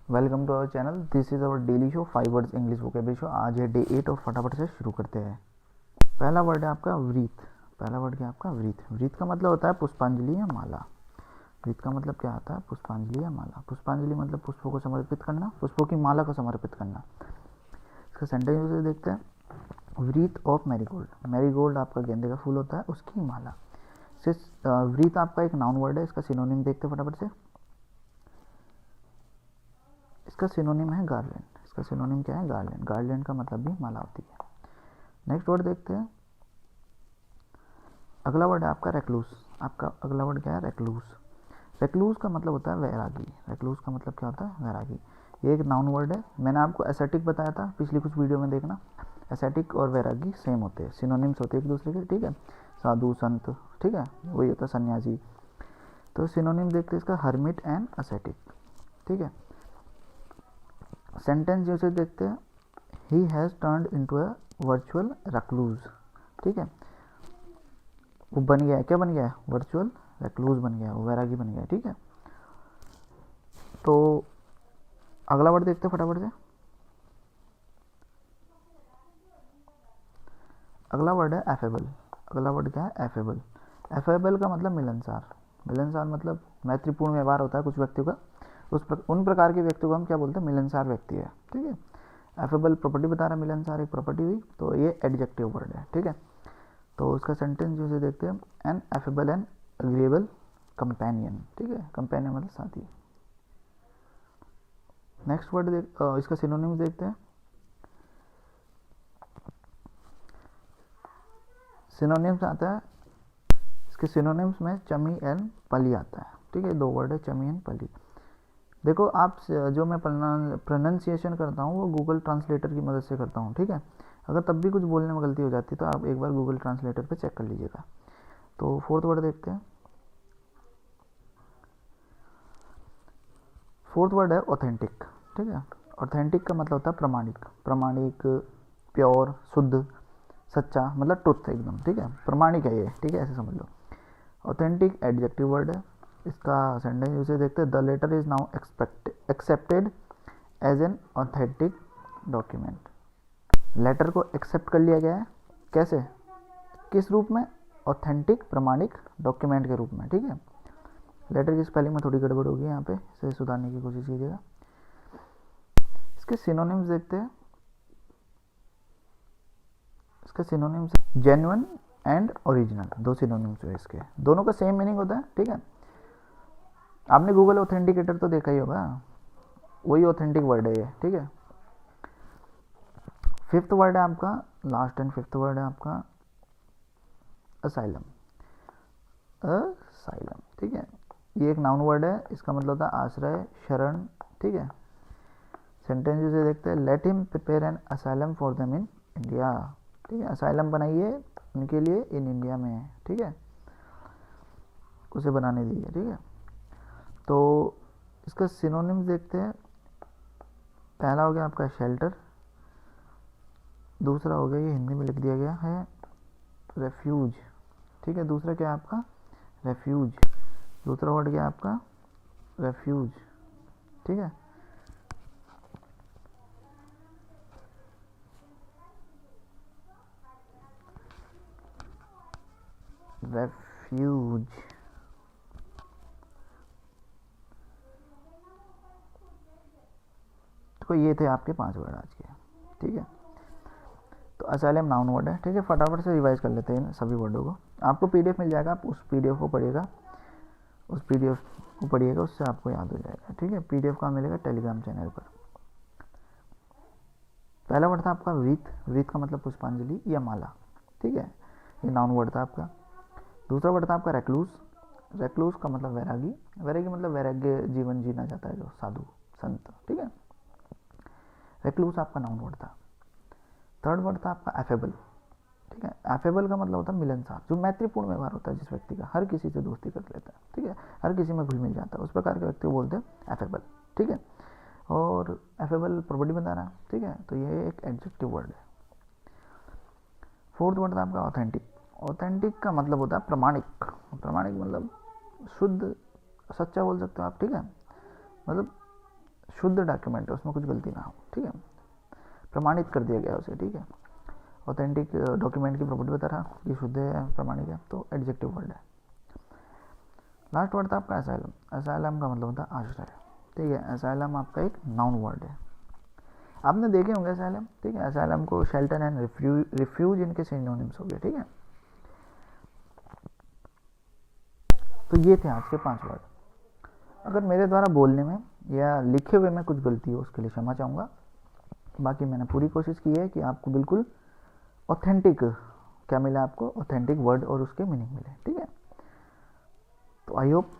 Welcome to our channel. This is our daily show 5 words English vocabulary show. आज है day 8 और फटाफट से शुरू करते हैं। पहला वर्ड है आपका व्रीथ। पहला वर्ड क्या है आपका व्रीथ। व्रीथ का मतलब होता है पुष्पांजलि या माला। व्रीथ का मतलब क्या होता है? पुष्पांजलि या माला। पुष्पांजलि मतलब पुष्पों को समर्पित करना, पुष्पों की माला को समर्पित करना। इसका सेंटेंस यूजेस देखते हैं। व्रीथ ऑफ मैरीगोल्ड। मैरीगोल्ड आपका गेंदे का फूल होता है, उसकी माला। व्रीथ आपका एक नाउन वर्ड है। इसका सिनोनिम देखते हैं फटाफट से। इसका सिनोनिम है गार्लैंड। इसका सिनोनिम क्या है? गार्लैंड। गार्लैंड का मतलब भी माला होती है। नेक्स्ट वर्ड देखते हैं। अगला वर्ड है आपका रेक्लूस। आपका अगला वर्ड क्या है? रेक्लूस। रेक्लूस का मतलब होता है वैरागी। रेक्लूस का मतलब क्या होता है? वैरागी। ये एक नाउन वर्ड है। मैंने आपको एसेटिक बताया था पिछली कुछ वीडियो में, देखना। एसेटिक और वैरागी सेम होते हैं, सिनोनिम्स होते हैं एक दूसरे के, ठीक है। साधु, संत, ठीक है, वही होता है सन्यासी। तो सिनोनिम देखते हैं इसका, हर्मिट एंड एसेटिक, ठीक है। सेंटेंस जैसे देखते हैं, he has turned into a virtual recluse, ठीक है। वो बन गया है, क्या बन गया है? वर्चुअल रेक्लूज बन गया है, वो वैरागी बन गया है, ठीक है। तो अगला वर्ड देखते हैं फटाफट से। अगला वर्ड है एफेबल। अगला वर्ड क्या है? एफेबल। एफेबल का मतलब मिलनसार। मिलनसार मतलब मैत्रीपूर्ण व्यवहार होता है कुछ व्यक्तियों का, उन प्रकार के व्यक्तियों को हम क्या बोलते हैं? मिलनसार व्यक्ति है, ठीक है। एफेबल प्रॉपर्टी बता रहा है, मिलनसार एक प्रॉपर्टी हुई, तो ये एडजेक्टिव वर्ड है, ठीक है। तो उसका सेंटेंस जो से देखते हैं, an affable and agreeable companion, ठीक है। कंपेनियन मतलब साथी। नेक्स्ट वर्ड इसका सिनोनिम्स देखते हैं। सिनोनिम्स आता है, इसके सिनोनिम्स में चमी एंड पली आता है, ठीक है। दो वर्ड है, चमी एंड पली। देखो आप, जो मैं प्रोनाउंसिएशन करता हूँ वो गूगल ट्रांसलेटर की मदद से करता हूँ, ठीक है। अगर तब भी कुछ बोलने में गलती हो जाती है तो आप एक बार गूगल ट्रांसलेटर पे चेक कर लीजिएगा। तो फोर्थ वर्ड देखते हैं। फोर्थ वर्ड है ऑथेंटिक, ठीक है। ऑथेंटिक का मतलब होता है प्रमाणिक। प्रमाणिक, प्योर, शुद्ध, सच्चा, मतलब ट्रुथ एकदम, ठीक है। प्रमाणिक है ये, ठीक है, ऐसे समझ लो। ऑथेंटिक एडजेक्टिव वर्ड है। इसका सेंटेंस यूसेज देखते हैं। The letter is now accepted as an authentic document. Letter को एक्सेप्ट कर लिया गया है, कैसे, किस रूप में? ऑथेंटिक, प्रमाणिक डॉक्यूमेंट के रूप में, ठीक है। लेटर की स्पेलिंग में थोड़ी गड़बड़ होगी यहाँ पे, इसे सुधारने की कोशिश कीजिएगा। इसके सिनोनिम्स देखते हैं। इसके सिनोनिम्स जेन्युइन एंड ओरिजिनल, दो सिनोनिम्स है इसके, दोनों का सेम मीनिंग होता है, ठीक है। आपने गूगल ऑथेंटिकेटर तो देखा ही होगा, वही ऑथेंटिक वर्ड है ये, ठीक है। फिफ्थ वर्ड है आपका, लास्ट एंड फिफ्थ वर्ड है आपका असाइलम। असाइलम, ठीक है। ये एक नाउन वर्ड है। इसका मतलब होता है आश्रय, शरण, ठीक है। सेंटेंस से देखते हैं। Let him prepare an asylum for them in India, ठीक है। असाइलम बनाइए उनके लिए इन इंडिया में, ठीक है, उसे बनाने दीजिए, ठीक है। तो इसका सिनोनिम्स देखते हैं। पहला हो गया आपका शेल्टर। दूसरा हो गया, ये हिंदी में लिख दिया गया है, रेफ्यूज, ठीक है। दूसरा क्या है आपका? रेफ्यूज। दूसरा वर्ड क्या है आपका? रेफ्यूज, ठीक है। रेफ्यूज। तो ये थे आपके 5 वर्ड आज के, ठीक है। तो असाइलम नाउन वर्ड है, ठीक है। फटाफट से रिवाइज कर लेते हैं सभी वर्डों को। आपको पीडीएफ मिल जाएगा, आप उस पीडीएफ को पढ़िएगा, उस पीडीएफ को पढ़िएगा, उससे आपको याद हो जाएगा, ठीक है। पीडीएफ कहाँ मिलेगा? टेलीग्राम चैनल पर। पहला वर्ड था आपका व्रीथ। व्रीथ का मतलब पुष्पांजलि या माला, ठीक है, ये नाउन वर्ड था आपका। दूसरा वर्ड था आपका रेक्लूस। रेक्लूस का मतलब वैरागी। वैरागी मतलब वैराग्य जीवन जीना चाहता है जो, साधु, संत, ठीक है। रेक्लूस आपका नाउन वर्ड था। थर्ड वर्ड था आपका एफेबल, ठीक है। एफेबल का मतलब होता है मिलनसार, जो मैत्रीपूर्ण व्यवहार होता है जिस व्यक्ति का, हर किसी से दोस्ती कर लेता है, ठीक है, हर किसी में घुल मिल जाता है, उस प्रकार के व्यक्ति को बोलते हैं एफेबल, ठीक है। और एफेबल प्रॉपर्टी बता रहा है, ठीक है। तो ये एक एडजेक्टिव वर्ड है। फोर्थ वर्ड था आपका ऑथेंटिक। ऑथेंटिक का मतलब होता है प्रमाणिक। प्रमाणिक मतलब शुद्ध, सच्चा बोल सकते हो आप, ठीक है। मतलब शुद्ध डॉक्यूमेंट है, उसमें कुछ गलती ना हो, ठीक है, प्रमाणित कर दिया गया उसे, ठीक है। ऑथेंटिक डॉक्यूमेंट की प्रॉपर्टी बता रहा कि शुद्ध है, प्रमाणिक है, तो एडजेक्टिव वर्ड है। लास्ट वर्ड था आपका असाइलम। असाइलम का मतलब होता है आश्रय, ठीक है। असाइलम आपका एक नाउन वर्ड है, आपने देखे होंगे असाइलम, ठीक है। असाइलम को शेल्टर एंड रिफ्यूज इनके सिनोनिम्स हो गए, ठीक है। तो ये थे आज के 5 वर्ड। अगर मेरे द्वारा बोलने में या लिखे हुए में कुछ गलती हो उसके लिए क्षमा चाहूँगा। बाकी मैंने पूरी कोशिश की है कि आपको बिल्कुल ऑथेंटिक क्या मिला, आपको ऑथेंटिक वर्ड और उसके मीनिंग मिले, ठीक है। तो आई होप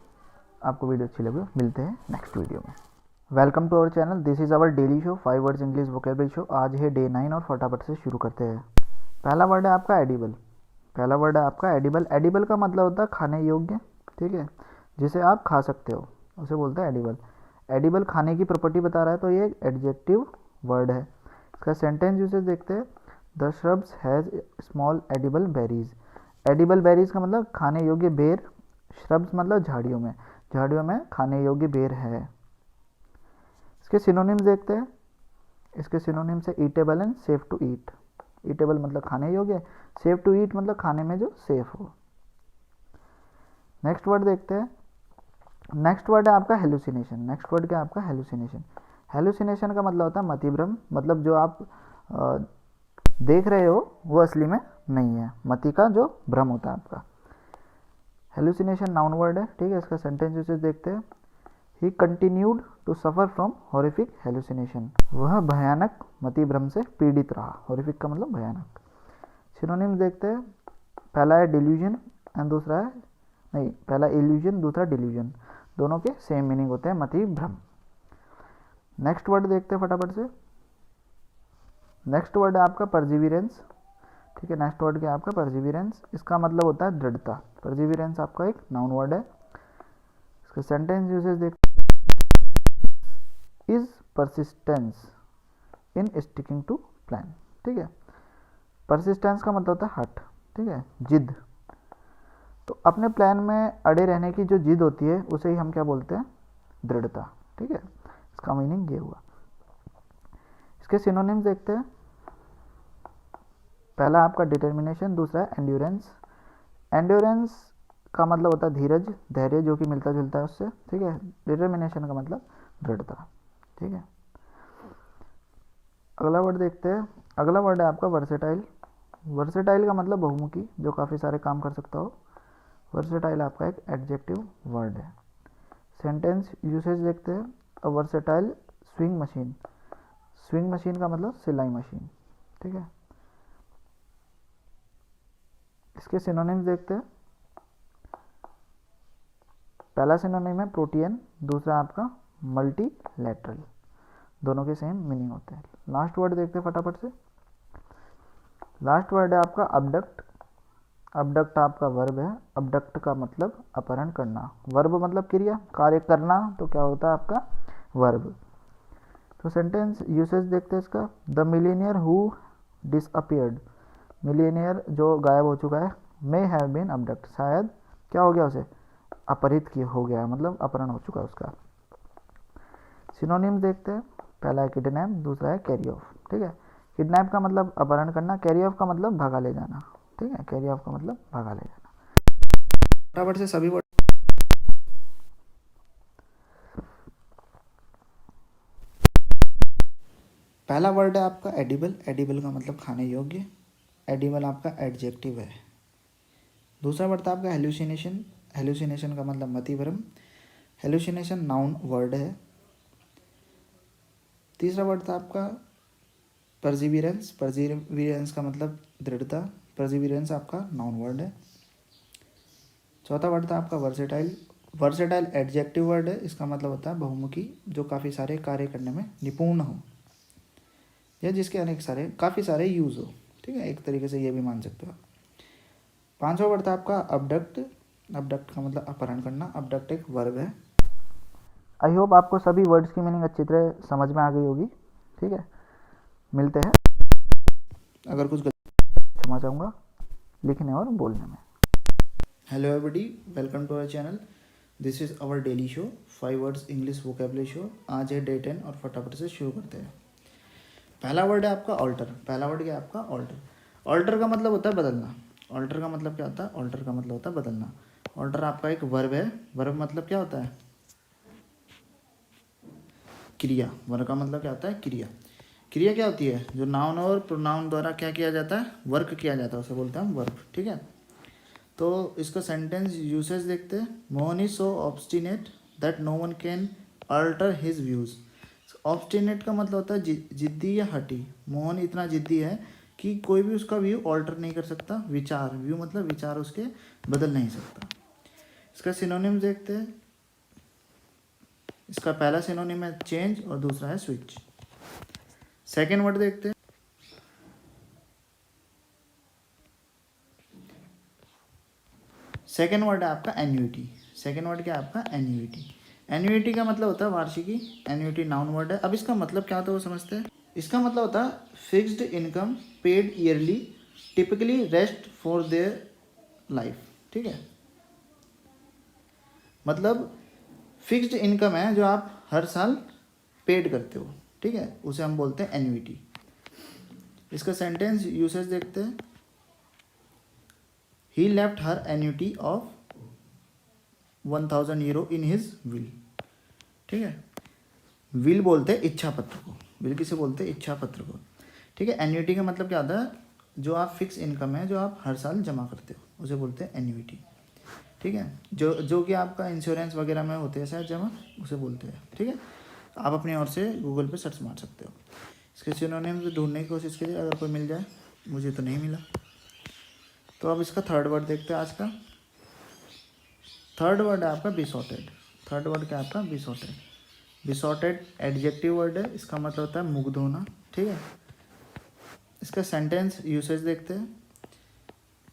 आपको वीडियो अच्छी लगी। मिलते हैं नेक्स्ट वीडियो में। Welcome to our channel, this is our daily show 5 words English vocabulary show. आज है डे 9 और फटाफट से शुरू करते हैं। पहला वर्ड है आपका एडिबल। पहला वर्ड है आपका एडिबल। एडिबल का मतलब होता है खाने योग्य, ठीक है, जिसे आप खा सकते हो, उसे बोलते हैं एडिबल। एडिबल खाने की प्रॉपर्टी बता रहा है, तो ये एडजेक्टिव वर्ड है। इसका सेंटेंस यूसेज देखते हैं। The shrubs has small edible berries. Edible berries का मतलब खाने योग्य बेर, श्रब्स मतलब झाड़ियों में, झाड़ियों में खाने योग्य बेर है। इसके सिनोनिम्स देखते हैं। इसके सिनोनिम्स है eatable and safe to eat. Eatable मतलब खाने योग्य, सेफ टू ईट मतलब खाने में जो सेफ हो। नेक्स्ट वर्ड देखते हैं। नेक्स्ट वर्ड है आपका हेलुसिनेशन। नेक्स्ट वर्ड क्या है आपका हेलुसिनेशन। हेलुसिनेशन का मतलब होता है मतिभ्रम, मतलब जो आप देख रहे हो वो असली में नहीं है, मति का जो भ्रम होता है आपका। हेलुसिनेशन नाउन वर्ड है, ठीक है। इसका सेंटेंस यूसेज देखते हैं। He continued to suffer from horrific hallucination. वह भयानक मति भ्रम से पीड़ित रहा। हॉरिफिक का मतलब भयानक। सिनोनिम्स देखते हैं। पहला है डिल्यूजन एंड दूसरा है नहीं, पहला इल्यूजन दूसरा डिल्यूजन, दोनों के सेम मीनिंग होते हैं, मति भ्रम। नेक्स्ट वर्ड देखते हैं फटाफट से। नेक्स्ट वर्ड है आपका परजिविरेंस, ठीक है। नेक्स्ट वर्ड क्या है आपका परजिविरेंस। इसका मतलब होता है दृढ़ता। परजिविरेंस आपका एक नाउन वर्ड है। इसका सेंटेंस यूसेज देखते is persistence in sticking to plan, ठीक है। परसिस्टेंस का मतलब होता है हट, ठीक है, जिद। तो अपने प्लान में अड़े रहने की जो जिद होती है उसे ही हम क्या बोलते हैं, दृढ़ता, ठीक है। इसका मीनिंग ये हुआ। इसके सिनोनिम्स देखते हैं। पहला आपका डिटर्मिनेशन, दूसरा है एंड्योरेंस। एंड्योरेंस का मतलब होता है धीरज, धैर्य, जो कि मिलता जुलता है उससे, ठीक है। डिटर्मिनेशन का मतलब दृढ़ता, ठीक है। अगला वर्ड देखते हैं। अगला वर्ड है आपका वर्सेटाइल। वर्सेटाइल का मतलब बहुमुखी, जो काफ़ी सारे काम कर सकता हो। वर्सेटाइल आपका एक एडजेक्टिव वर्ड है। सेंटेंस यूसेज देखते हैं। अ versatile swing machine. Swing machine का मतलब सिलाई मशीन, ठीक है। इसके सिनोनिम्स देखते हैं। पहला सिनोनिम है प्रोटियन, दूसरा आपका मल्टीलैटरल, दोनों के सेम मीनिंग होते हैं। लास्ट वर्ड देखते हैं फटाफट से। लास्ट वर्ड है आपका अबडक्ट। अबडक्ट आपका वर्ब है। अबडक्ट का मतलब अपहरण करना। वर्ब मतलब क्रिया, कार्य करना, तो क्या होता है आपका वर्ब। तो सेंटेंस यूसेज देखते हैं इसका। The millionaire who disappeared. Millionaire जो गायब हो चुका है, मे हैव बीन अबडक्ट, शायद क्या हो गया, उसे अपहरित किया हो गया, मतलब अपहरण हो चुका है उसका। सिनोनिम्स देखते हैं। पहला है किडनैप, दूसरा है कैरी ऑफ, ठीक है। किडनैप का मतलब अपहरण करना, कैरी ऑफ का मतलब भगा ले जाना, ठीक है। कैरी ऑफ का मतलब भगा ले जाना। फटाफट से सभी वर्ड। पहला वर्ड है आपका एडिबल। एडिबल का मतलब खाने योग्य, एडिबल आपका एडजेक्टिव है। दूसरा वर्ड था आपका हेलुसिनेशन। हेलुसिनेशन का मतलब मतिभ्रम। हेलुसिनेशन नाउन वर्ड है। तीसरा वर्ड था आपका परजिविरेंस। परजिविरेंस का मतलब दृढ़ता। परजिविरेंस आपका नाउन वर्ड है। चौथा वर्ड था आपका वर्सेटाइल। वर्सेटाइल एडजेक्टिव वर्ड है। इसका मतलब होता है बहुमुखी, जो काफ़ी सारे कार्य करने में निपुण हो, या जिसके अनेक सारे काफ़ी सारे यूज़ हो, ठीक है। एक तरीके से ये भी मान सकते हो। पांचवा वर्ड था आपका अबडक्ट। अबडक्ट का मतलब अपहरण करना। अबडक्ट एक वर्ब है। आई होप आपको सभी वर्ड्स की मीनिंग अच्छी तरह समझ में आ गई होगी, ठीक है। मिलते हैं। अगर कुछ क्षमा चाहूँगा लिखने और बोलने में। Hello everybody, welcome to our channel. This is our daily show 5 words English vocabulary show. आज है डे 10 और फटाफट से शुरू करते हैं। पहला वर्ड है आपका ऑल्टर। पहला वर्ड क्या है आपका ऑल्टर। ऑल्टर का मतलब होता है बदलना। ऑल्टर का मतलब क्या होता है? ऑल्टर का मतलब होता है बदलना। ऑल्टर आपका एक वर्ब है। वर्ब मतलब क्या होता है? क्रिया। वर्ब का मतलब क्या होता है? क्रिया। क्रिया क्या होती है? जो नाउन और प्रोनाउन द्वारा क्या किया जाता है? वर्क किया जाता है, उसे बोलते हैं हम वर्ब। ठीक है, तो इसका सेंटेंस यूसेज देखते हैं। Mohan is so obstinate that no one can alter his views. Obstinate का मतलब होता है जिद्दी या हठी। मोहन इतना जिद्दी है कि कोई भी उसका व्यू ऑल्टर नहीं कर सकता। विचार, व्यू मतलब विचार उसके बदल नहीं सकता। इसका सिनोनिम्स देखते हैं। इसका पहला सिनोनिम है चेंज और दूसरा है स्विच। सेकेंड वर्ड देखते हैं। सेकेंड वर्ड है आपका एन्युइटी। सेकेंड वर्ड क्या है आपका? एन्युइटी। एन्युइटी का मतलब होता है वार्षिकी। एन्युइटी नाउन वर्ड है। अब इसका मतलब क्या होता है वो समझते हैं। इसका मतलब होता है fixed income paid yearly typically rest for their life. ठीक है, मतलब फिक्स्ड इनकम है जो आप हर साल पेड करते हो। ठीक है, उसे हम बोलते हैं एन्युइटी। इसका सेंटेंस यूसेज देखते हैं। He left her annuity of 1000 euro in his will. ठीक है, विल बोलते हैं इच्छा पत्र को। विल किसे बोलते हैं? इच्छा पत्र को। ठीक है, एन्युइटी का मतलब क्या होता है? जो आप फिक्स इनकम है जो आप हर साल जमा करते हो उसे बोलते हैं एन्युइटी। ठीक है, जो कि आपका इंश्योरेंस वगैरह में होते हैं शायद जमा, उसे बोलते हैं। ठीक है, आप अपनी ओर से गूगल पे सर्च मार सकते हो। इसके सिनोनिम्स ढूंढने की कोशिश कीजिए, अगर कोई मिल जाए। मुझे तो नहीं मिला। तो अब इसका थर्ड वर्ड देखते हैं आज का। थर्ड वर्ड है आपका बिसॉर्टेड। थर्ड वर्ड क्या है आपका? बिसॉर्टेड। बिसॉर्टेड एडजेक्टिव वर्ड है। इसका मतलब होता है मुग्ध होना। ठीक है, इसका सेंटेंस यूसेज देखते हैं।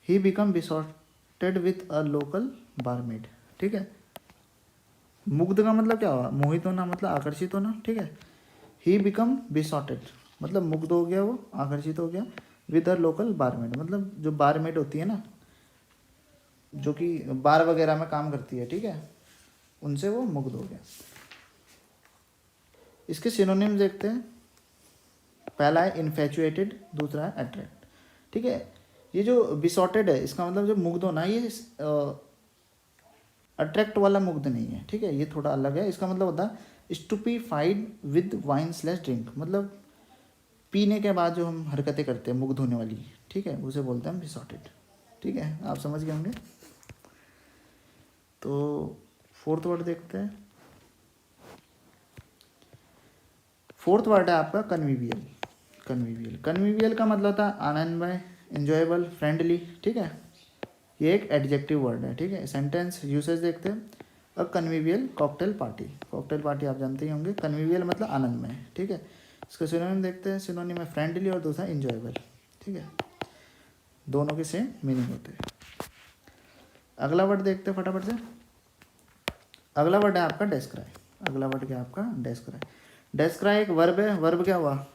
He become besotted with a local barmaid. ठीक है, मुग्ध का मतलब क्या हुआ? मोहित होना, मतलब आकर्षित होना। ठीक है, ही बिकम बिसॉर्टेड मतलब मुग्ध हो गया, वो आकर्षित हो गया। विद अ लोकल बारमेड मतलब जो बारमेड होती है ना, जो कि बार वगैरह में काम करती है। ठीक है, उनसे वो मुग्ध हो गया। इसके सिनोनिम्स देखते हैं। पहला है इन्फेचुएटेड, दूसरा है अट्रैक्ट। ठीक है, ये जो बिसॉर्टेड है इसका मतलब जो मुग्ध होना, ये अट्रैक्ट वाला मुग्ध नहीं है। ठीक है, ये थोड़ा अलग है। इसका मतलब होता है स्टूपीफाइड विद वाइन स्लैश ड्रिंक, मतलब पीने के बाद जो हम हरकतें करते हैं मुग्ध होने वाली। ठीक है, उसे बोलते हैं बिसॉर्टेड। ठीक है, आप समझ गए होंगे। तो फोर्थ वर्ड देखते हैं। फोर्थ वर्ड है आपका कन्वीवियल। कन्वीवियल, कन्वीवियल का मतलब होता है आनंदमय, एंजॉयबल, फ्रेंडली। ठीक है, ये एक एडजेक्टिव वर्ड है। ठीक है, सेंटेंस यूसेज देखते हैं। A convivial cocktail party. Cocktail party आप जानते ही होंगे। कन्वीवियल मतलब आनंदमय। ठीक है, इसका सिनोनिम देखते हैं। सिनोनिम है फ्रेंडली और दूसरा इंजॉयबल। ठीक है, दोनों के सेम मीनिंग होते हैं। अगला वर्ड देखते हैं फटाफट से। अगला वर्ड है आपका डेस्क्राई। अगला वर्ड क्या है आपका? डेस्क्राई। डेस्क्राई एक वर्ब है। वर्ब क्या हुआ?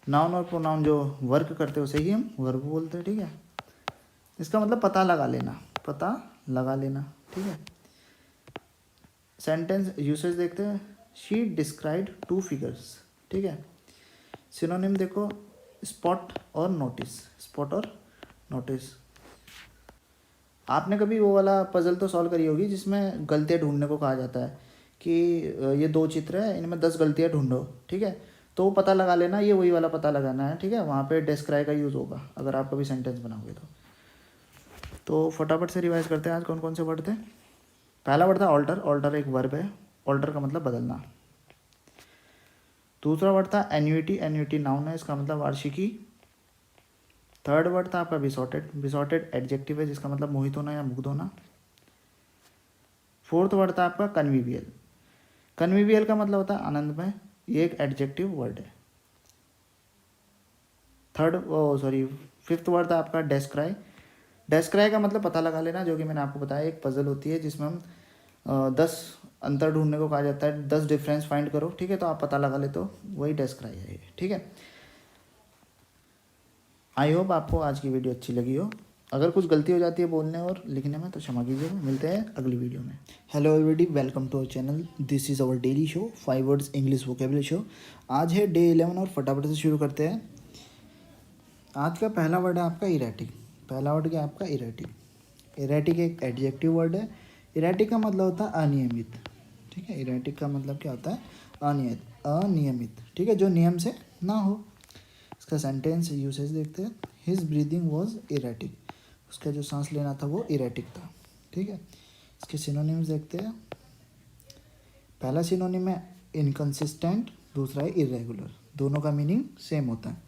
नाउन और प्रोनाउन जो वर्क करते हैं उसे ही हम वर्ब बोलते हैं। ठीक है, इसका मतलब पता लगा लेना, पता लगा लेना। ठीक है, सेंटेंस यूसेज देखते हैं। She describe two figures. ठीक है, सिनोनिम देखो, स्पॉट और नोटिस। स्पॉट और नोटिस। आपने कभी वो वाला पजल तो सॉल्व करी होगी जिसमें गलतियाँ ढूंढने को कहा जाता है कि ये 2 चित्र है, इनमें 10 गलतियाँ ढूंढो। ठीक है, तो वो पता लगा लेना, ये वही वाला पता लगाना है। ठीक है, वहाँ पे डिस्क्राइब का यूज़ होगा अगर आप कभी सेंटेंस बनाओगे तो फटाफट से रिवाइज करते हैं आज कौन कौन से वर्ड थे। पहला वर्ड था ऑल्टर। ऑल्टर एक वर्ब है। ऑल्टर का मतलब बदलना। दूसरा वर्ड था एन्युइटी। एन्युइटी नाउन है, इसका मतलब वार्षिकी। थर्ड वर्ड था आपका बिसॉर्टेड। बिसॉर्टेड एडजेक्टिव है जिसका मतलब मोहित होना या मुग्ध होना। फोर्थ वर्ड था आपका कन्वीवियल। कन्वीवियल का मतलब होता है आनंदमय, ये एक एडजेक्टिव वर्ड है। फिफ्थ वर्ड था आपका डेस्क्राई। डेस्क्राई का मतलब पता लगा लेना, जो कि मैंने आपको बताया एक पजल होती है जिसमें हम 10 अंतर ढूंढने को कहा जाता है, 10 डिफरेंस फाइंड करो। ठीक है, तो आप पता लगा ले तो वही डेस्क्राई है ये। ठीक है, आई होप आपको आज की वीडियो अच्छी लगी हो। अगर कुछ गलती हो जाती है बोलने और लिखने में तो क्षमा कीजिएगा। मिलते हैं अगली वीडियो में। Hello everybody, welcome to our channel. This is our daily show 5 words English vocabulary show. आज है डे 11 और फटाफट से शुरू करते हैं। आज का पहला वर्ड है आपका इरेटिक। पहला वर्ड क्या है आपका इरेटिक। इरेटिक एक एडजेक्टिव वर्ड है। इरेटिक का मतलब होता है अनियमित। ठीक है, इरेटिक का मतलब क्या होता है? अनियमित। ठीक है, जो नियम से ना हो। इसका सेंटेंस यूसेज देखते हैं। His breathing was erratic. उसका जो सांस लेना था वो इरेटिक था। ठीक है, इसके सिनोनिम्स देखते हैं। पहला सिनोनिम है इनकंसिस्टेंट, दूसरा है इरेगुलर। दोनों का मीनिंग सेम होता है।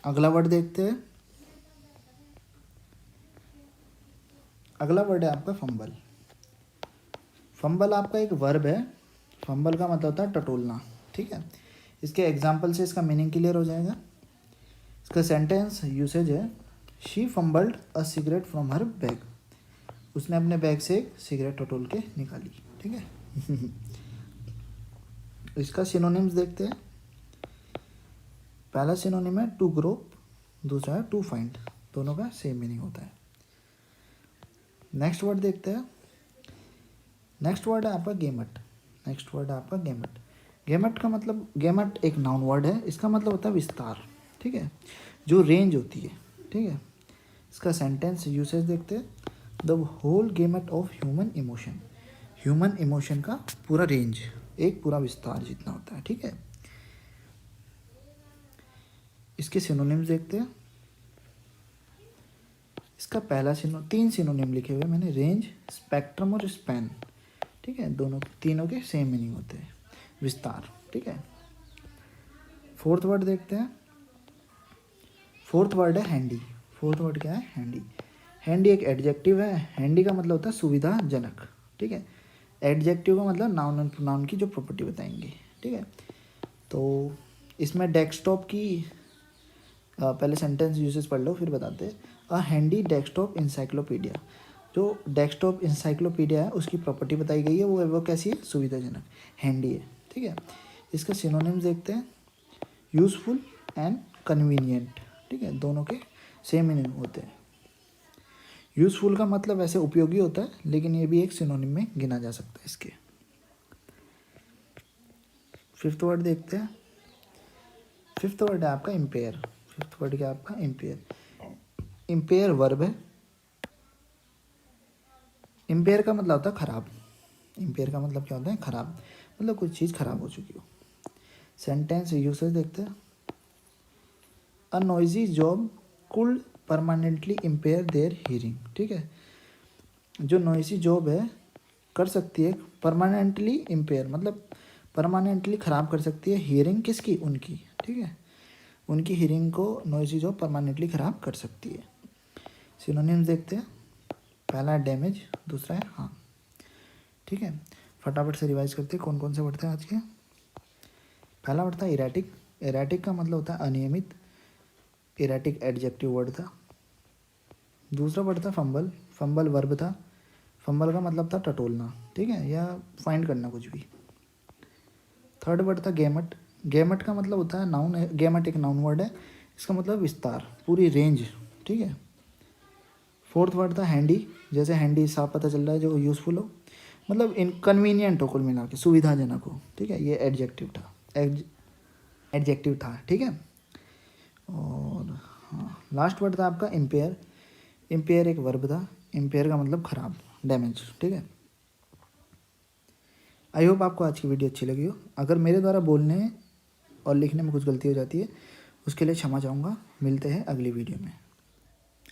अगला वर्ड देखते हैं। अगला वर्ड है आपका फंबल। फंबल आपका एक वर्ब है। फंबल का मतलब होता है टटोलना। ठीक है, इसके एग्जाम्पल से इसका मीनिंग क्लियर हो जाएगा। इसका सेंटेंस यूसेज है she fumbled a cigarette from her bag. उसने अपने बैग से एक सिगरेट टटोल के निकाली। ठीक है। इसका सिनोनिम्स देखते हैं। पहला सिनोनिम है टू ग्रोप, दूसरा है टू फाइंड। दोनों का सेम मीनिंग होता है। नेक्स्ट वर्ड देखते हैं। नेक्स्ट वर्ड है आपका गेमट। नेक्स्ट वर्ड है आपका गेमट। गेमट का मतलब, गेमट एक नाउन वर्ड है। इसका मतलब होता है विस्तार। ठीक है, जो रेंज होती है। ठीक है, इसका सेंटेंस यूसेज देखते हैं। The whole gamut of human emotion. Human emotion का पूरा रेंज, एक पूरा विस्तार जितना होता है। ठीक है, इसके सिनोनिम्स देखते हैं। इसका पहला तीन सिनोनिम लिखे हुए मैंने, रेंज, स्पेक्ट्रम और स्पैन। ठीक है, दोनों तीनों के सेम मीनिंग होते हैं, विस्तार। ठीक है, फोर्थ वर्ड देखते हैं। फोर्थ वर्ड है हैंडी। फोर्थ वर्ड क्या है? हैंडी। हैंडी एक एडजेक्टिव है। हैंडी का मतलब होता है सुविधाजनक। ठीक है, एडजेक्टिव का मतलब नाउन एंड प्रोनाउन की जो प्रॉपर्टी बताएंगे। ठीक है, तो इसमें डेस्कटॉप की पहले सेंटेंस यूजेस पढ़ लो फिर बताते हैं। अ हैंडी डेस्कटॉप इंसाइक्लोपीडिया। जो डेस्कटॉप इंसाइक्लोपीडिया है उसकी प्रॉपर्टी बताई गई है, वो कैसी है? सुविधाजनक, हैंडी है। ठीक है, इसका सिनोनिम्स देखते हैं। Useful and convenient. ठीक है, दोनों के सेम मीनिंग होते हैं। यूज़फुल का मतलब ऐसे उपयोगी होता है, लेकिन ये भी एक सिनोनिम में गिना जा सकता है इसके। फिफ्थ वर्ड देखते हैं। फिफ्थ वर्ड है आपका इम्पेयर। फिफ्थ वर्ड क्या है आपका? इम्पेयर। इम्पेयर वर्ब है। इम्पेयर का मतलब होता है खराब। इम्पेयर का मतलब क्या होता है? खराब, मतलब कुछ चीज़ खराब हो चुकी हो। सेंटेंस यूसेज देखते हैं। A noisy job could permanently impair their hearing. ठीक है, जो नॉइसी जॉब है कर सकती है परमानेंटली इम्पेयर, मतलब परमानेंटली ख़राब कर सकती है हियरिंग किसकी? उनकी। ठीक है, उनकी हियरिंग को नॉइसी जॉब परमानेंटली ख़राब कर सकती है। सिनोनिम्स देखते हैं। पहला है डैमेज, दूसरा है हार्म। ठीक है, फटाफट से रिवाइज करते हैं कौन कौन से वर्ड थे आज के। पहला वर्ड था इरेटिक। इरेटिक का मतलब होता है अनियमित। इरेटिक एडजेक्टिव वर्ड था। दूसरा वर्ड था फंबल। फंबल वर्ब था। फंबल का मतलब था टटोलना। ठीक है, या फाइंड करना कुछ भी। थर्ड वर्ड था गेमट। गेमट का मतलब होता है नाउन है। गेमट एक नाउन वर्ड है, इसका मतलब विस्तार, पूरी रेंज। ठीक है, फोर्थ वर्ड था हैंडी। जैसे हैंडी साफ पता चल रहा है, जो यूज़फुल हो, मतलब इनकन्वीनियंट हो, कुल मिला के सुविधाजनक हो। ठीक है, ये एडजेक्टिव था। एडजेक्टिव था। ठीक है, और हाँ, लास्ट वर्ड था आपका इम्पेयर। इम्पेयर एक वर्ब था। इम्पेयर का मतलब खराब, डैमेज। ठीक है, आई होप आपको आज की वीडियो अच्छी लगी हो। अगर मेरे द्वारा बोलने और लिखने में कुछ गलती हो जाती है उसके लिए क्षमा चाहूँगा। मिलते हैं अगली वीडियो में।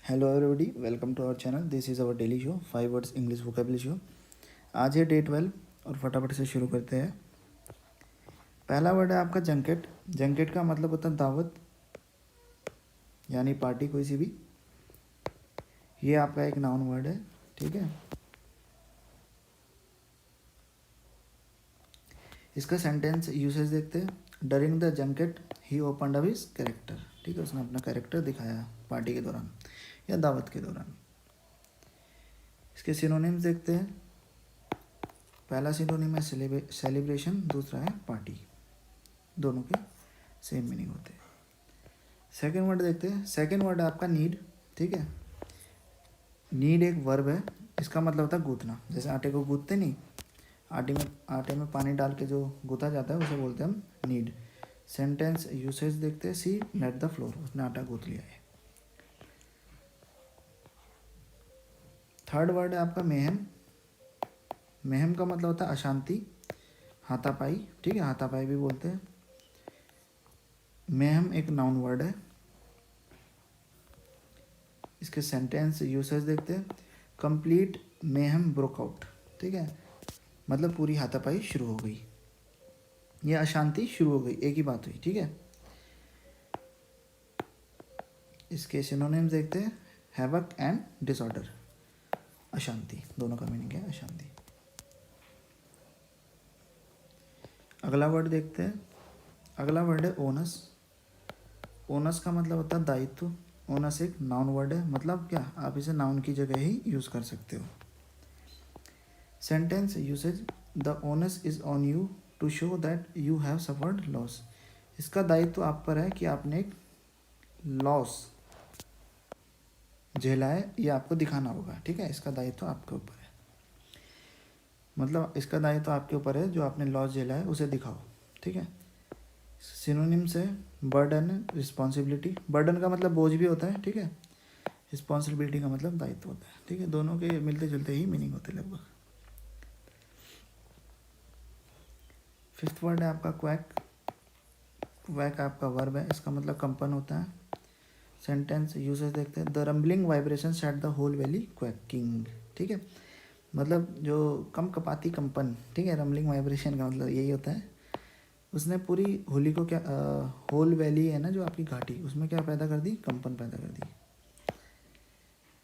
Hello everybody, welcome to our channel. This is our daily show 5 words English vocabulary show. आज है डे 12 और फटाफट से शुरू करते हैं। पहला वर्ड है आपका जंकेट। जंकेट का मतलब होता है दावत, यानी पार्टी कोई सी भी। ये आपका एक नाउन वर्ड है। ठीक है, इसका सेंटेंस यूसेज देखते हैं। During the junket he opened up his character. ठीक है, उसने अपना कैरेक्टर दिखाया पार्टी के दौरान या दावत के दौरान। इसके सिनोनिम्स देखते हैं। पहला सिनोनिम है सेलिब्रेशन, दूसरा है पार्टी। दोनों के सेम मीनिंग होते हैं। सेकेंड वर्ड देखते हैं। सेकेंड वर्ड है आपका नीड। ठीक है। नीड एक वर्ब है, इसका मतलब होता है गूंथना। जैसे आटे को गूंथते नहीं, आटे में पानी डाल के जो गूंथा जाता है उसे बोलते हैं हम नीड। सेंटेंस यूसेज देखते हैं, सी नेट द फ्लोर, उसने आटा गूंथ लिया है। थर्ड वर्ड है आपका मेहम। मेहम का मतलब होता है अशांति, हाथापाई, ठीक है, हाथापाई भी बोलते हैं। मेहम एक नाउन वर्ड है। इसके सेंटेंस यूसेज देखते हैं, कंप्लीट मेहम ब्रोक आउट, ठीक है, मतलब पूरी हाथापाई शुरू हो गई या अशांति शुरू हो गई, एक ही बात हुई, ठीक है। इसके सिनोनिम्स देखते हैं, हैवक एंड डिसऑर्डर, अशांति, दोनों का मीनिंग है अशांति। अगला वर्ड देखते हैं, अगला वर्ड है ओनस। ओनस का मतलब होता है दायित्व। ओनस एक नाउन वर्ड है, मतलब क्या, आप इसे नाउन की जगह ही यूज़ कर सकते हो। Sentence usage, the onus is on you to show that you have suffered loss. इसका दायित्व आप पर है कि आपने एक लॉस झेला है, ये आपको दिखाना होगा, ठीक है। इसका दायित्व आपके ऊपर है, मतलब इसका दायित्व आपके ऊपर है, जो आपने लॉस झेला है उसे दिखाओ, ठीक है। सिनोनिम्स है बर्डन, रिस्पॉन्सिबिलिटी। बर्डन का मतलब बोझ भी होता है, ठीक है। रिस्पॉन्सिबिलिटी का मतलब दायित्व होता है, ठीक है। दोनों के मिलते जुलते ही मीनिंग होते हैं लगभग। फिफ्थ वर्ड है आपका क्वैक। क्वैक आपका वर्ब है, इसका मतलब कंपन होता है। सेंटेंस यूसेज देखते हैं, the rumbling vibration set the whole valley quaking, ठीक है, मतलब जो कम कपाती कंपन, ठीक है। रम्बलिंग वाइब्रेशन का मतलब यही होता है, उसने पूरी होली को क्या, होल वैली है ना जो आपकी घाटी, उसमें क्या पैदा कर दी, कंपन पैदा कर दी।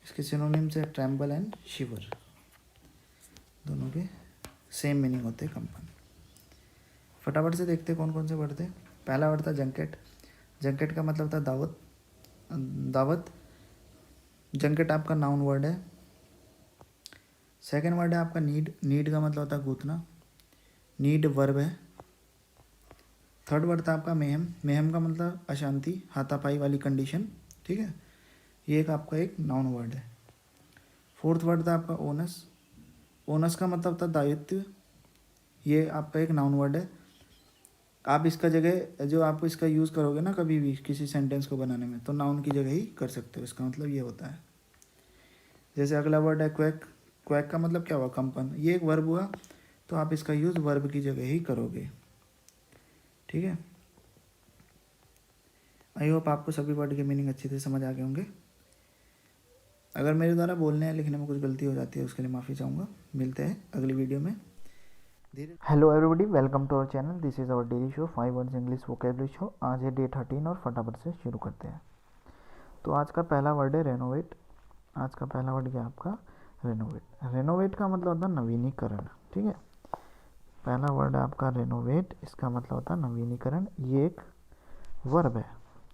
इसके सिनोनिम्स है ट्रैम्बल एंड शिवर, दोनों के सेम मीनिंग होते हैं, कंपन। फटाफट से देखते हैं कौन कौन से वर्ड थे। पहला वर्ड था जंकेट। जंकेट का मतलब था दावत, दावत। जंकेट आपका नाउन वर्ड है। सेकेंड वर्ड है आपका नीड। नीड का मतलब होता है गूंथना, नीड वर्ब है। थर्ड वर्ड था आपका मेहम। मेहम का मतलब अशांति, हाथापाई वाली कंडीशन, ठीक है, ये एक आपका एक नाउन वर्ड है। फोर्थ वर्ड था आपका ओनस। ओनस का मतलब था दायित्व, ये आपका एक नाउन वर्ड है। आप इसका जगह जो आपको इसका यूज़ करोगे ना कभी भी किसी सेंटेंस को बनाने में, तो नाउन की जगह ही कर सकते हो, इसका मतलब ये होता है। जैसे अगला वर्ड है क्वैक। क्वैक का मतलब क्या हुआ, कंपन, ये एक वर्ब हुआ, तो आप इसका यूज़ वर्ब की जगह ही करोगे, ठीक है। आई होप आपको सभी वर्ड के मीनिंग अच्छे से समझ आ गए होंगे। अगर मेरे द्वारा बोलने या लिखने में कुछ गलती हो जाती है उसके लिए माफ़ी चाहूँगा। मिलते हैं अगली वीडियो में। Hello everybody, welcome to our channel. This is our daily show 5 words English vocabulary show. आज है डे 13 और फटाफट से शुरू करते हैं। तो आज का पहला वर्ड है रेनोवेट। आज का पहला वर्ड क्या आपका, रेनोवेट। रेनोवेट का मतलब होता है नवीनीकरण, ठीक है। पहला वर्ड है आपका रेनोवेट, इसका मतलब होता है नवीनीकरण, ये एक वर्ब है,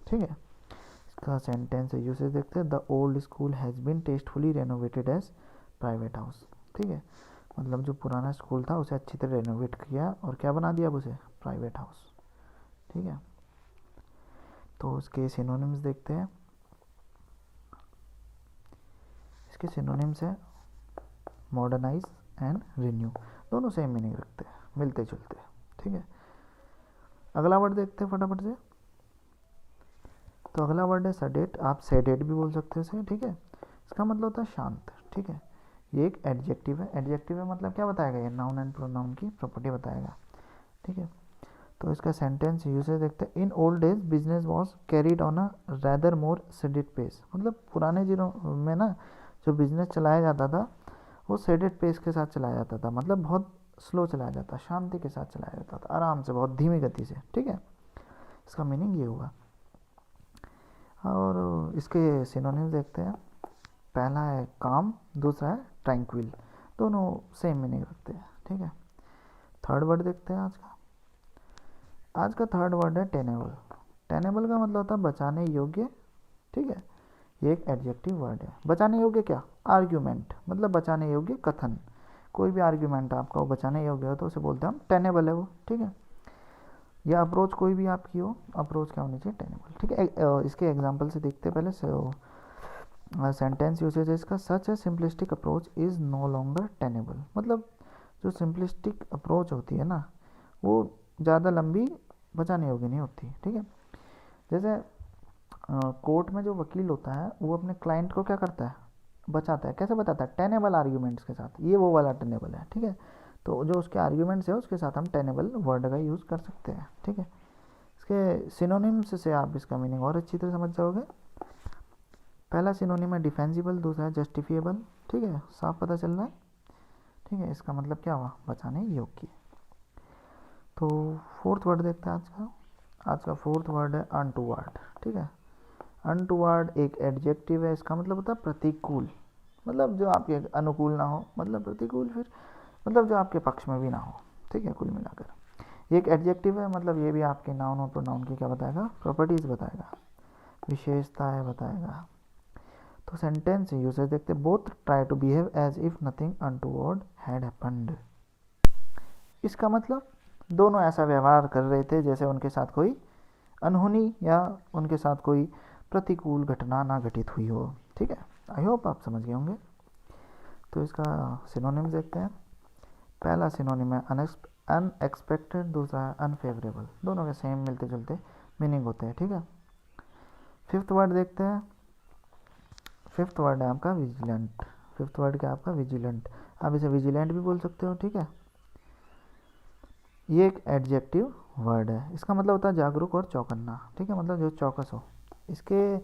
ठीक है। इसका सेंटेंस है यूसेज देखते हैं, the old school has been tastefully renovated as private house, ठीक है, मतलब जो पुराना स्कूल था उसे अच्छी तरह रेनोवेट किया और क्या बना दिया अब उसे, प्राइवेट हाउस, ठीक है। तो उसके सिनोनिम्स देखते हैं। इसके सिनोनिम्स है मॉडर्नाइज एंड रिन्यू, दोनों सेम मीनिंग रखते हैं, मिलते जुलते हैं, ठीक है। अगला वर्ड देखते हैं फटाफट से। तो अगला वर्ड है सडेट। आप सेडेट भी बोल सकते हैं इसे, ठीक है। इसका मतलब होता है शांत, ठीक है। ये एक एडजेक्टिव है। एडजेक्टिव है मतलब क्या बताएगा, ये नाउन एंड प्रोनाउन की प्रॉपर्टी बताएगा, ठीक है। तो इसका सेंटेंस यूसेज देखते हैं, in old days business was carried on a rather more sedate pace, मतलब पुराने दिनों में ना जो बिजनेस चलाया जाता था वो सेडेड पेस के साथ चलाया जाता था, मतलब बहुत स्लो चलाया जाता, शांति के साथ चलाया जाता था, आराम से, बहुत धीमी गति से, ठीक है। इसका मीनिंग ये हुआ। और इसके सिनोनिम्स देखते हैं। पहला है काम, दूसरा है ट्रैंक्विल, दोनों सेम मीनिंग रखते हैं, ठीक है। थर्ड वर्ड देखते हैं आज का। आज का थर्ड वर्ड है टेनेबल। टेनेबल का मतलब होता है बचाने योग्य, ठीक है। ये एक एडजेक्टिव वर्ड है। बचाने योग्य क्या, आर्ग्यूमेंट, मतलब बचाने योग्य कथन, कोई भी आर्ग्यूमेंट आपका वो बचाने योग्य हो तो उसे बोलते हैं हम टेनेबल है वो, ठीक है। या अप्रोच कोई भी आपकी हो, अप्रोच क्या होनी चाहिए, टेनेबल, ठीक है। इसके एग्जाम्पल से देखते हैं पहले से। सेंटेंस यूसेज इसका, such a simplistic approach is no longer tenable. मतलब जो सिंपलिस्टिक अप्रोच होती है ना, वो ज़्यादा लंबी बचाने योग्य नहीं होती, ठीक है। जैसे कोर्ट में जो वकील होता है वो अपने क्लाइंट को क्या करता है, बचाता है। कैसे बताता है? टेनेबल आर्ग्यूमेंट्स के साथ। ये वो वाला टेनेबल है, ठीक है। तो जो उसके आर्ग्यूमेंट्स है उसके साथ हम टेनेबल वर्ड का यूज़ कर सकते हैं, ठीक है। इसके सिनोनिम्स से आप इसका मीनिंग और अच्छी तरह समझ जाओगे। पहला सिनोनिम है डिफेंसिबल, दूसरा है जस्टिफिएबल, ठीक है, साफ पता चल रहा है, ठीक है। इसका मतलब क्या हुआ? बचाने योग्य। तो फोर्थ वर्ड देखते हैं आज का फोर्थ वर्ड है अनटूवर्ड, ठीक है। अनटूवर्ड एक एडजेक्टिव है, इसका मतलब होता है प्रतिकूल, मतलब जो आपके अनुकूल ना हो, मतलब प्रतिकूल, फिर मतलब जो आपके पक्ष में भी ना हो, ठीक है। कुल मिलाकर एक एडजेक्टिव है, मतलब ये भी आपके नाउन और प्रोनाउन की क्या बताएगा? प्रॉपर्टीज बताएगा, विशेषताएं बताएगा। तो सेंटेंस यूसेज देखते, both try to behave as if nothing untoward had happened. इसका मतलब दोनों ऐसा व्यवहार कर रहे थे जैसे उनके साथ कोई अनहोनी या उनके साथ कोई प्रतिकूल घटना ना घटित हुई हो, ठीक है। आई होप आप समझ गए होंगे। तो इसका सिनोनिम्स देखते हैं। पहला सिनोनिम है अनएक्सपेक्टेड, दूसरा है अनफेवरेबल। दोनों के सेम मिलते जुलते मीनिंग होते हैं, ठीक है। फिफ्थ वर्ड देखते हैं। फिफ्थ वर्ड है आपका विजिलेंट। फिफ्थ वर्ड क्या है आपका? विजिलेंट। आप इसे विजिलेंट भी बोल सकते हो, ठीक है। ये एक एडजेक्टिव वर्ड है, इसका मतलब होता है जागरूक और चौकन्ना, ठीक है, मतलब जो चौकस हो। इसके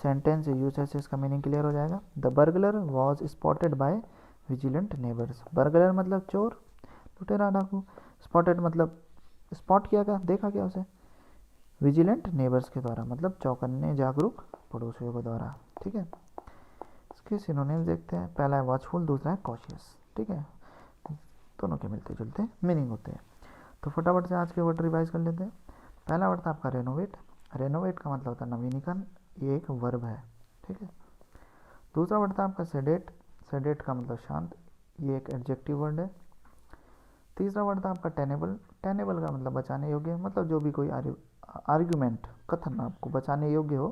सेंटेंस यूसेज से इसका मीनिंग क्लियर हो जाएगा। The burglar was spotted by vigilant neighbours. Burglar मतलब चोर, लुटेरा, डाकू। स्पॉटेड मतलब स्पॉट किया गया, देखा गया उसे, विजिलेंट नेबर्स के द्वारा, मतलब चौकन्ने जागरूक पड़ोसियों के द्वारा, ठीक है। इसके सिनोनिम्स देखते हैं। पहला है वॉचफुल, दूसरा है कॉशियस, ठीक है। दोनों के मिलते जुलते मीनिंग होते हैं। तो फटाफट से आज के वर्ड रिवाइज कर लेते हैं। पहला वर्ड था आपका रेनोवेट। रेनोवेट का मतलब होता है नवीनीकरण, ये एक वर्ब है, ठीक है। दूसरा वर्ड था आपका सेडेट। सेडेट का मतलब शांत, ये एक एडजेक्टिव वर्ड है। तीसरा वर्ड था आपका टेनेबल। टेनेबल का मतलब बचाने योग्य, मतलब जो भी कोई आर्ग्यूमेंट, कथन आपको बचाने योग्य हो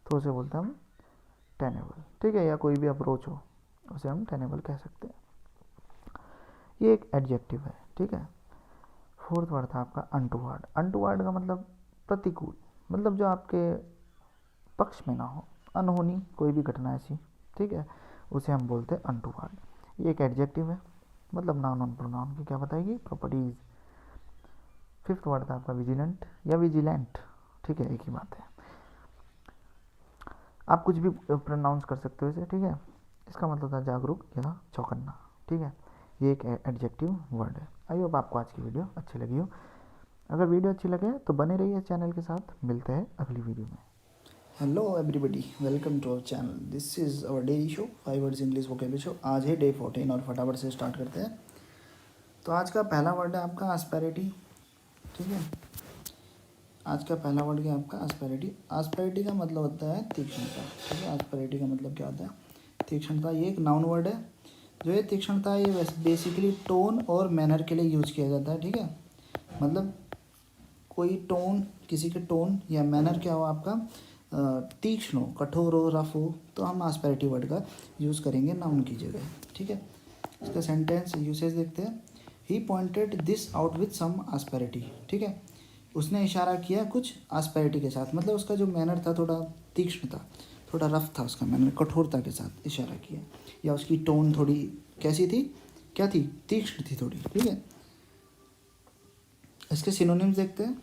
तो उसे बोलते हैं हम टेनेबल, ठीक है। या कोई भी अप्रोच हो उसे हम टेनेबल कह सकते हैं। ये एक एडजेक्टिव है, ठीक है। फोर्थ वर्ड था आपका अनटूवर्ड। अनटूवर्ड का मतलब प्रतिकूल, मतलब जो आपके पक्ष में ना हो, अनहोनी कोई भी घटना ऐसी, ठीक है, उसे हम बोलते हैं अनटूवर्ड। ये एक एडजेक्टिव है, मतलब नाउन और प्रोनाउन की क्या बताएगी? प्रॉपर्टीज। फिफ्थ वर्ड था आपका विजिलेंट या विजिलेंट, ठीक है, एक ही बात है। आप कुछ भी प्रोनाउंस कर सकते हो इसे, ठीक है। इसका मतलब था जागरूक या चौकन्ना, ठीक है। ये एक एडजेक्टिव वर्ड है। आई होप आपको आज की वीडियो अच्छी लगी हो। अगर वीडियो अच्छी लगे तो बने रहिए चैनल के साथ। मिलते हैं अगली वीडियो में। Hello everybody, welcome to our channel. This is our daily show 5 words English vocabulary show. आज है डे 14 और फटाफट से स्टार्ट करते हैं। तो आज का पहला वर्ड है आपका आस्पेरिटी, ठीक है। आज का पहला वर्ड क्या है आपका? आस्पेरिटी। आस्पेरिटी का मतलब होता है तीक्ष्णता, ठीक है। आस्पेरिटी का मतलब क्या होता है? तीक्ष्णता। ये एक नाउन वर्ड है। जो ये तीक्ष्णता है ये बेसिकली टोन और मैनर के लिए यूज किया जाता है, ठीक है। मतलब कोई टोन, किसी के टोन या मैनर क्या हो आपका तीक्ष्ण हो, कठोर हो, रफ हो, तो हम आस्पेरिटी वर्ड का यूज़ करेंगे नाउन की जगह, ठीक है। इसका सेंटेंस यूसेज देखते हैं। He pointed this out with some asperity, ठीक है। उसने इशारा किया कुछ आस्पेरिटी के साथ, मतलब उसका जो मैनर था थोड़ा तीक्ष्ण था, थोड़ा रफ था उसका मैनर, कठोरता के साथ इशारा किया, या उसकी टोन थोड़ी कैसी थी? क्या थी? तीक्ष्ण थी थोड़ी, ठीक है। इसके सिनोनिम्स देखते हैं।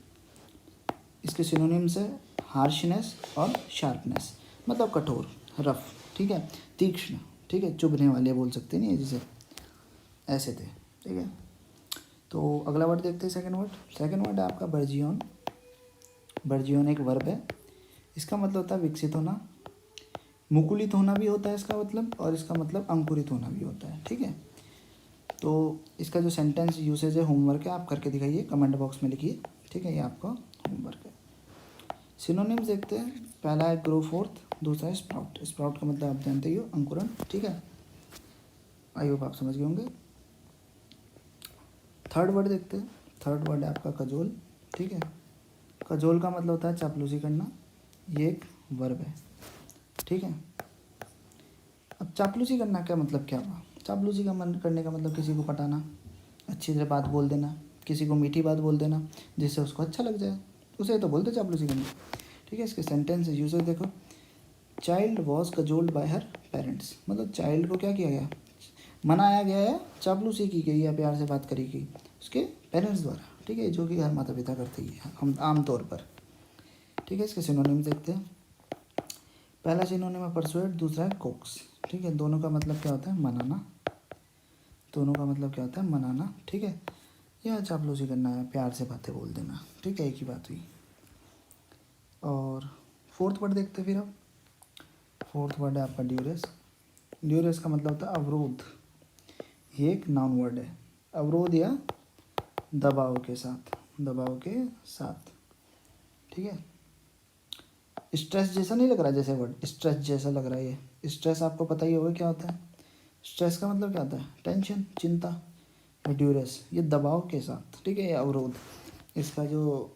इसके सिनोनिम्स है हार्शनेस और शार्पनेस, मतलब कठोर, रफ, ठीक है, तीक्ष्ण, ठीक है, चुभने वाले बोल सकते नहीं है जिसे, ऐसे थे, ठीक है। तो अगला वर्ड देखते हैं, सेकंड वर्ड। सेकंड वर्ड है आपका बर्जियोन। बर्जियोन एक वर्ब है। इसका मतलब होता है विकसित होना, मुकुलित होना भी होता है इसका मतलब, और इसका मतलब अंकुरित होना भी होता है, ठीक है। तो इसका जो सेंटेंस यूसेज है होमवर्क है, आप करके दिखाइए, कमेंट बॉक्स में लिखिए, ठीक है, ये आपका होमवर्क है। सिनोनिम्स देखते हैं। पहला है ग्रो फोर्थ, दूसरा है स्प्राउट। स्प्राउट का मतलब आप जानते ही हो, अंकुरन, ठीक है। आई होप आप समझ गए होंगे। थर्ड वर्ड देखते हैं। थर्ड वर्ड है आपका कजोल, ठीक है। कजोल का मतलब होता है चापलूसी करना, ये एक वर्ब है, ठीक है। अब चापलूसी करना क्या मतलब क्या हुआ? चापलूसी का मन करने का मतलब किसी को पटाना, अच्छी तरह बात बोल देना, किसी को मीठी बात बोल देना जिससे उसको अच्छा लग जाए, उसे तो बोलते चापलूसी करना। ठीक है, इसके सेंटेंस यूजेस देखो। Child was cajoled by her parents, मतलब चाइल्ड को क्या किया गया, मनाया गया है, चापलूसी की गई या प्यार से बात करी गई उसके पेरेंट्स द्वारा। ठीक है, जो कि हर माता पिता करते ही हैं हम आम तौर पर। ठीक है, इसके सिनोनिम देखते हैं। पहला सिनोनिम है परसुएट, दूसरा है कोक्स। ठीक है, दोनों का मतलब क्या होता है, मनाना। दोनों का मतलब क्या होता है, मनाना। ठीक है, या चापलूसी करना है, प्यार से बातें बोल देना। ठीक है, एक ही बात हुई। और फोर्थ वर्ड देखते हैं फिर अब। फोर्थ वर्ड है आपका ड्यूरेस। ड्यूरेस का मतलब होता है अवरोध। ये एक नाउन वर्ड है, अवरोध या दबाव के साथ, दबाव के साथ। ठीक है, स्ट्रेस जैसा नहीं लग रहा, जैसे वर्ड स्ट्रेस जैसा लग रहा है ये। स्ट्रेस आपको पता ही होगा क्या होता है। स्ट्रेस का मतलब क्या होता है, टेंशन, चिंता। ड्यूरेस ये दबाव के साथ। ठीक है, ये अवरोध। इसका जो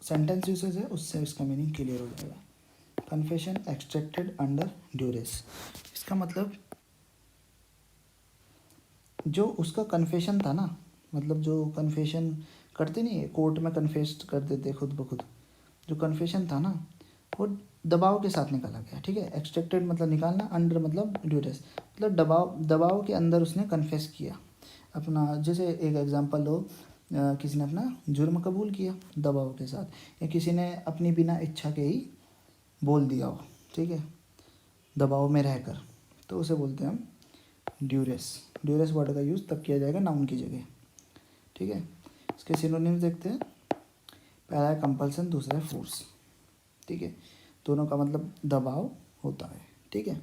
सेंटेंस यूसेज है उससे इसका मीनिंग क्लियर हो जाएगा। कन्फेशन एक्सट्रैक्टेड अंडर ड्यूरेस, इसका मतलब जो उसका कन्फेशन था ना, मतलब जो कन्फेशन करते नहीं है कोर्ट में, कन्फेस कर देते खुद ब खुद, जो कन्फेशन था ना वो दबाव के साथ निकाला गया। ठीक है, एक्सट्रैक्टेड मतलब निकालना, अंडर मतलब ड्यूरेस, मतलब दबाव के अंदर उसने कन्फेस किया अपना। जैसे एक एग्जांपल लो, किसी ने अपना जुर्म कबूल किया दबाव के साथ, या किसी ने अपनी बिना इच्छा के ही बोल दिया हो। ठीक है, दबाव में रहकर, तो उसे बोलते हैं हम ड्यूरेस। ड्यूरेस वर्ड का यूज़ तब किया जाएगा नाउन की जगह। ठीक है, इसके सिनोनिम्स देखते हैं। पहला है कंपल्सन, दूसरा है फोर्स। ठीक है, दोनों का मतलब दबाव होता है। ठीक है,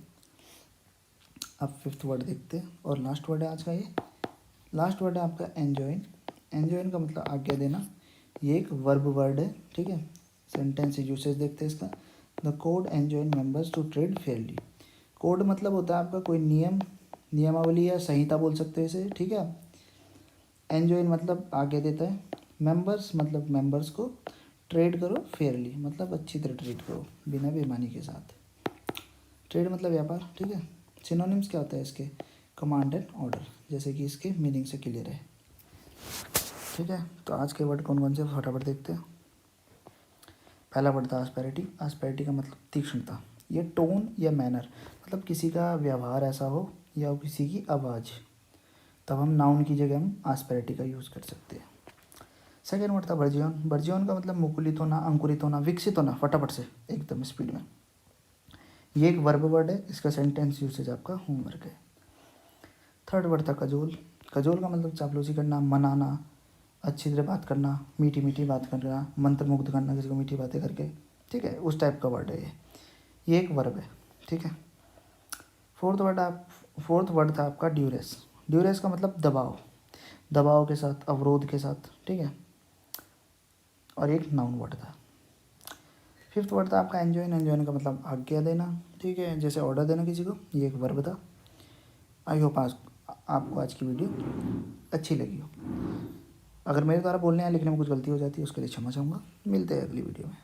अब फिफ्थ वर्ड देखते हैं और लास्ट वर्ड है आज का ये। लास्ट वर्ड है आपका एंजॉइन। एंजॉइन का मतलब आज्ञा देना, ये एक वर्ब वर्ड है। ठीक है, सेंटेंस यूसेज देखते हैं इसका। The code enjoin members to trade fairly. Code मतलब होता है आपका कोई नियम, नियमावली या संहिता बोल सकते हैं इसे। ठीक है, एंजॉइन मतलब आगे देता है, मेंबर्स मतलब मेंबर्स को, ट्रेड करो फेयरली मतलब अच्छी तरह ट्रेड करो, बिना बेईमानी के साथ। ट्रेड मतलब व्यापार। ठीक है, सिनोनिम्स क्या होता है इसके, कमांड एंड ऑर्डर, जैसे कि इसके मीनिंग से क्लियर है। ठीक है, तो आज के वर्ड कौन कौन से फटाफट देखते हैं। पहला वर्ड था आस्पेरिटी। आस्पेरिटी का मतलब तीक्ष्णता, ये टोन या मैनर, मतलब किसी का व्यवहार ऐसा हो या किसी की आवाज़, तब हम नाउन की जगह हम आस्पेरिटी का यूज़ कर सकते हैं। सेकेंड वर्ड था बर्जियन। बर्जियन का मतलब मुकुलित होना, अंकुरित होना, विकसित होना फटाफट से एकदम स्पीड में। ये एक वर्ब वर्ड है, इसका सेंटेंस यूसेज आपका होमवर्क है। थर्ड वर्ड था कजोल। कजोल का मतलब चापलूसी करना, मनाना, अच्छी तरह बात करना, मीठी मीठी बात करना, मंत्र मुग्ध करना किसी को मीठी बातें करके। ठीक है, उस टाइप का वर्ड है ये एक वर्ब है। ठीक है, फोर्थ वर्ड था आपका ड्यूरेस। ड्यूरेस का मतलब दबाव, दबाव के साथ, अवरोध के साथ। ठीक है, और एक नाउन वर्ड था। फिफ्थ वर्ड था आपका एंजॉइन। एंजॉइन का मतलब आज्ञा देना। ठीक है, जैसे ऑर्डर देना किसी को, ये एक वर्ब था। आई होप आपको आज की वीडियो अच्छी लगी हो। अगर मेरे द्वारा बोलने या लिखने में कुछ गलती हो जाती है उसके लिए क्षमा चाहूँगा। मिलते हैं अगली वीडियो में।